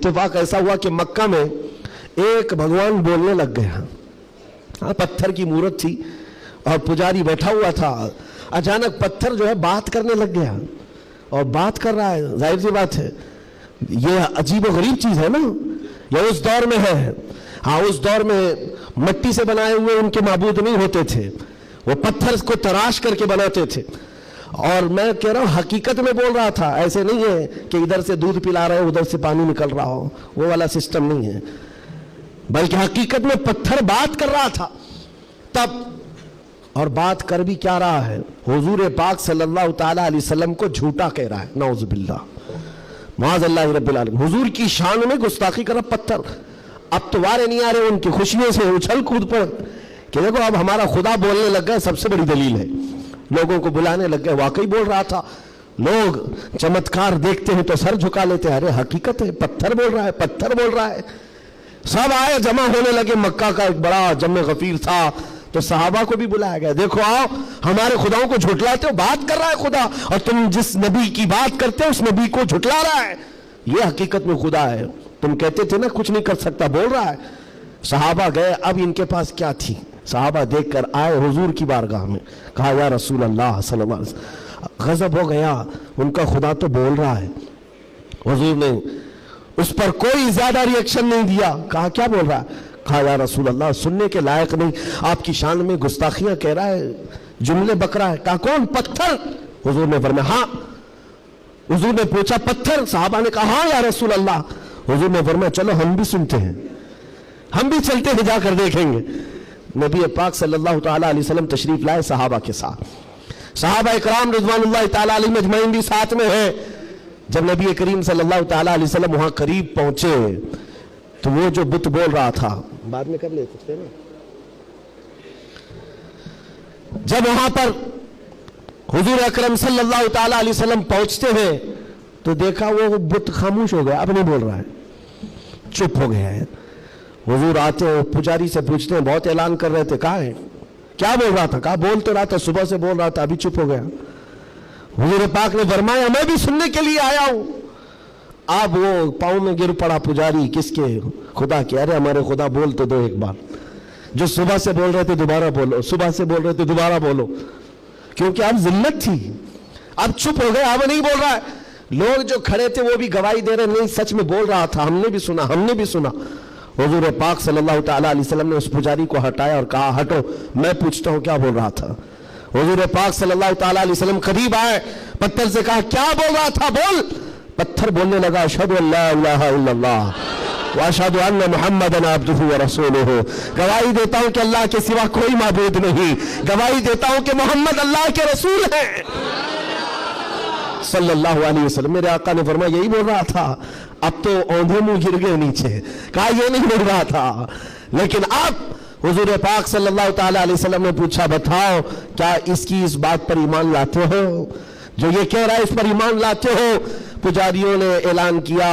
इत्तेफाक ऐसा हुआ कि मक्का में एक भगवान बोलने लग गया। हाँ, पत्थर की मूर्त थी और पुजारी बैठा हुआ था। अचानक पत्थर जो है बात करने लग गया और बात कर रहा है। जाहिर सी बात है, ये अजीब और गरीब चीज है ना, ये उस दौर में है। हाँ, उस दौर में मिट्टी से बनाए हुए उनके माबूद नहीं होते थे, वो पत्थर को तराश करके बनाते थे। और मैं कह रहा हूँ हकीकत में बोल रहा था, ऐसे नहीं है कि इधर से दूध पिला रहे हो उधर से पानी निकल रहा हो, वो वाला सिस्टम नहीं है, बल्कि हकीकत में पत्थर बात कर रहा था तब। और बात कर भी क्या रहा है, हुजूर पाक सल्लल्लाहु ताला अलैहि वसल्लम को झूठा कह रहा है। नाउज़ुबिल्लाह, माज़अल्लाह रब्बिल आलमीन, हुजूर की शान में गुस्ताखी कर रहा पत्थर। अब तो वारे नहीं आ रहे उनकी खुशियों से उछल कूद पर कि देखो अब हमारा खुदा बोलने लग गया। सबसे बड़ी दलील है, लोगों को बुलाने लग गए। वाकई बोल रहा था, लोग चमत्कार देखते हैं तो सर झुका लेते हैं। अरे हकीकत है, पत्थर बोल रहा है, पत्थर बोल रहा है। सब आए, जमा होने लगे। मक्का का एक बड़ा जमे गफीर था, तो सहाबा को भी बुलाया गया। देखो आओ, हमारे खुदाओं को झुटलाते हो, बात कर रहा है खुदा, और तुम जिस नबी की बात करते हो उस नबी को झुटला रहा है। ये हकीकत में खुदा है। तुम कहते थे ना कुछ नहीं कर सकता, बोल रहा है। सहाबा गए, अब इनके पास क्या थी। सहाबा देखकर आए हुजूर की बारगाह में, कहा या रसूल अल्लाह सल्लल्लाहु अलैहि वसल्लम, गजब हो गया, उनका खुदा तो बोल रहा है। हुजूर ने उस पर कोई ज्यादा रिएक्शन नहीं दिया। कहा क्या बोल रहा है। कहा या रसूल अल्लाह, सुनने के लायक नहीं, आपकी शान में गुस्ताखियां कह रहा है, जुमले बक रहा है। कहा कौन, पत्थर। हुजूर ने फरमाया हाँ। हुजूर ने पूछा पत्थर। साहबा ने कहा हाँ या रसूल अल्लाह। हुजूर ने फरमाया चलो हम भी सुनते हैं, हम भी चलते हैं, जाकर देखेंगे। नबी पाक सल्लल्लाहु ताला अलैहि वसल्लम तशरीफ लाए सहाबा के साथ। सहाबा इकराम रिज़वानुल्लाहि ताला अलैहिम अजमईन भी साथ में है। जब नबी करीम सल्लल्लाहु ताला अलैहि वसल्लम वहां करीब पहुंचे तो वो जो बुत बोल रहा था, बाद में कर ले सकते ना, जब वहां पर हुजूर अकरम सल्लल्लाहु ताला अलैहि वसल्लम पहुंचते हैं तो देखा वो बुत खामोश हो गया, अब नहीं बोल रहा है, चुप हो गया है। हुजूर आते हैं, पुजारी से पूछते हैं, बहुत ऐलान कर रहे थे, कहाँ है, क्या बोल रहा था। कहा बोल तो रहा था, सुबह से बोल रहा था, अभी चुप हो गया। हुजूर पाक ने फरमाया मैं भी सुनने के लिए आया हूं। अब वो पाँव में गिर पड़ा पुजारी, किसके, खुदा के। अरे हमारे खुदा बोल तो दो एक बार, जो सुबह से बोल रहे थे दोबारा बोलो, सुबह से बोल रहे थे दोबारा बोलो, क्योंकि अब जिल्लत थी। अब चुप हो गए, अब नहीं बोल रहा है। लोग जो खड़े थे वो भी गवाही दे रहे, नहीं सच में बोल रहा था, हमने भी सुना, हमने भी सुना। हुजूर पाक सल्लल्लाहु ताला अलैहि वसल्लम ने उस पुजारी को हटाया और कहा हटो, मैं पूछता हूं क्या बोल रहा था। हुजूर पाक सल्लल्लाहु ताला अलैहि वसल्लम करीब आए, पत्थर से कहा क्या बोल रहा था, बोल। पत्थर बोलने लगा अशहदु अल्ला इलाहा इल्लल्लाह व अशहदु अन्ना मुहम्मदन अब्दुहु व रसूलुहु, गवाही देता हूं कि अल्लाह के सिवा कोई माबूद नहीं, गवाही देता हूं कि मोहम्मद अल्लाह के रसूल हैं सल्लल्लाहु अलैहि वसल्लम। मेरे आका ने फरमाया यही बोल रहा था। अब तो औंधे मुंह गिर गए नीचे, कहा ये नहीं बोल रहा था। लेकिन अब हुजूर पाक सल्लल्लाहु ताला अलैहि वसल्लम ने पूछा बताओ क्या इसकी इस बात पर ईमान लाते हो, जो ये कह रहा है इस पर ईमान लाते हो। पुजारियों ने ऐलान किया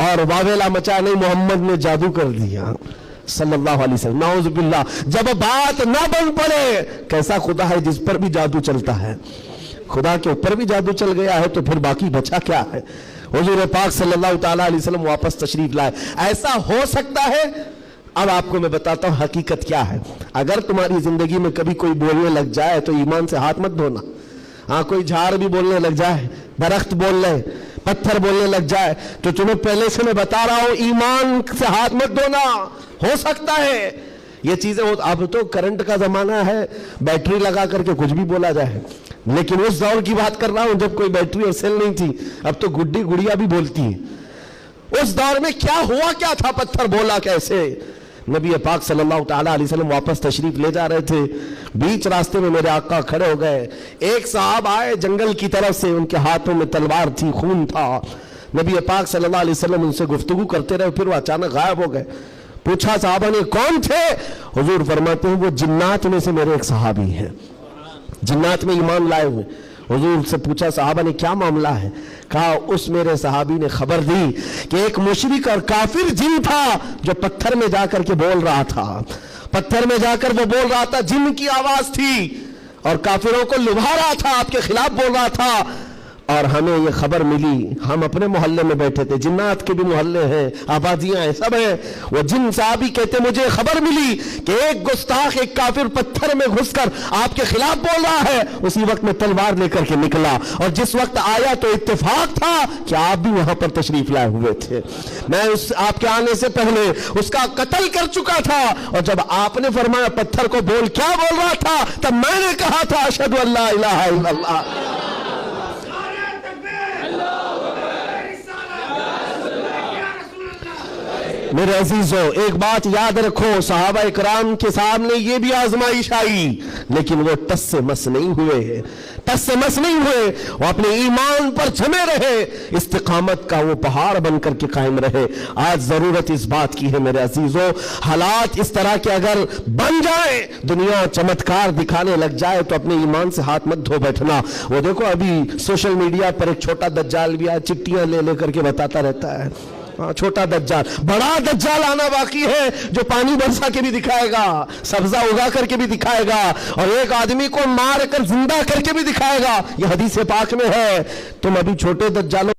और वावेला मचा, नहीं मोहम्मद ने जादू कर दिया सल्लल्लाहु अलैहि वसल्लम, नाउज़ बिल्लाह। जब बात ना बन पड़े, कैसा खुदा है जिस पर भी जादू चलता है, खुदा के ऊपर भी जादू चल गया है तो फिर बाकी बचा क्या है। हुजूर पाक सल्लल्लाहु ताला अलैहि वसल्लम वापस तशरीफ लाए। ऐसा हो सकता है। अब आपको मैं बताता हूं हकीकत क्या है। अगर तुम्हारी जिंदगी में कभी कोई बोलने लग जाए तो ईमान से हाथ मत धोना। हाँ, कोई झाड़ भी बोलने लग जाए, दरख्त बोल ले, पत्थर बोलने लग जाए, तो तुम्हें पहले से मैं बता रहा हूं ईमान से हाथ मत धोना। हो सकता है ये चीजें हो। अब तो करंट का जमाना है, बैटरी लगा करके कुछ भी बोला जाए, लेकिन उस दौर की बात कर रहा हूं जब कोई बैटरी और सेल नहीं थी। अब तो गुड्डी गुड़िया भी बोलती है। उस दौर में क्या हुआ, क्या था, पत्थर बोला कैसे। नबी पाक सल्लल्लाहु ताला अलैहि वसल्लम वापस तशरीफ ले जा रहे थे, बीच रास्ते में मेरे आका खड़े हो गए। एक साहब आए जंगल की तरफ से, उनके हाथों में तलवार थी, खून था। नबी पाक सल्लल्लाहु अलैहि वसल्लम उनसे गुफ्तगू करते रहे, फिर वो अचानक गायब हो गए। पूछा साहबा ने कौन थे। हुजूर फरमाते हैं वो जिन्नात में से मेरे एक सहाबी हैं, जिन्नात में ईमान लाए हुए। हुजूर से पूछा साहबा ने क्या मामला है। कहा उस मेरे सहाबी ने खबर दी कि एक मुशरिक और काफिर जिन था जो पत्थर में जाकर के बोल रहा था, पत्थर में जाकर वो बोल रहा था, जिन की आवाज थी और काफिरों को लुभा रहा था, आपके खिलाफ बोल रहा था। اور ہمیں یہ خبر ملی, ہم اپنے محلے میں بیٹھے تھے, جنات کے بھی محلے ہیں, آبادیاں ہیں, سب ہیں. وہ جن صحابی کہتے مجھے خبر ملی کہ ایک گستاخ, ایک کافر پتھر میں گھس کر آپ کے خلاف بول رہا ہے. اسی وقت میں تلوار لے کر کے نکلا, اور جس وقت آیا تو اتفاق تھا کہ آپ بھی وہاں پر تشریف لائے ہوئے تھے. میں آپ کے آنے سے پہلے اس کا قتل کر چکا تھا, اور جب آپ نے فرمایا پتھر کو بول, کیا بول رہا تھا, تب میں نے کہا تھا اشہد ان لا الہ الا اللہ. میرے عزیزوں, ایک بات یاد رکھو, صحابہ اکرام کے سامنے یہ بھی آزمائش آئی, لیکن وہ ٹس سے مس نہیں ہوئے, ٹس سے مس نہیں ہوئے. وہ اپنے ایمان پر جمے رہے, استقامت کا وہ پہاڑ بن کر کے قائم رہے. آج ضرورت اس بات کی ہے میرے عزیزوں, حالات اس طرح کے اگر بن جائیں, دنیا چمتکار دکھانے لگ جائے, تو اپنے ایمان سے ہاتھ مت دھو بیٹھنا. وہ دیکھو ابھی سوشل میڈیا پر ایک چھوٹا دجال بھی آیا, چٹیاں لے لے کر کے بتاتا رہتا ہے. چھوٹا دجال, بڑا دجال آنا باقی ہے, جو پانی برسا کے بھی دکھائے گا, سبزہ اگا کر کے بھی دکھائے گا, اور ایک آدمی کو مار کر زندہ کر کے بھی دکھائے گا. یہ حدیث پاک میں ہے. تم ابھی چھوٹے دجالوں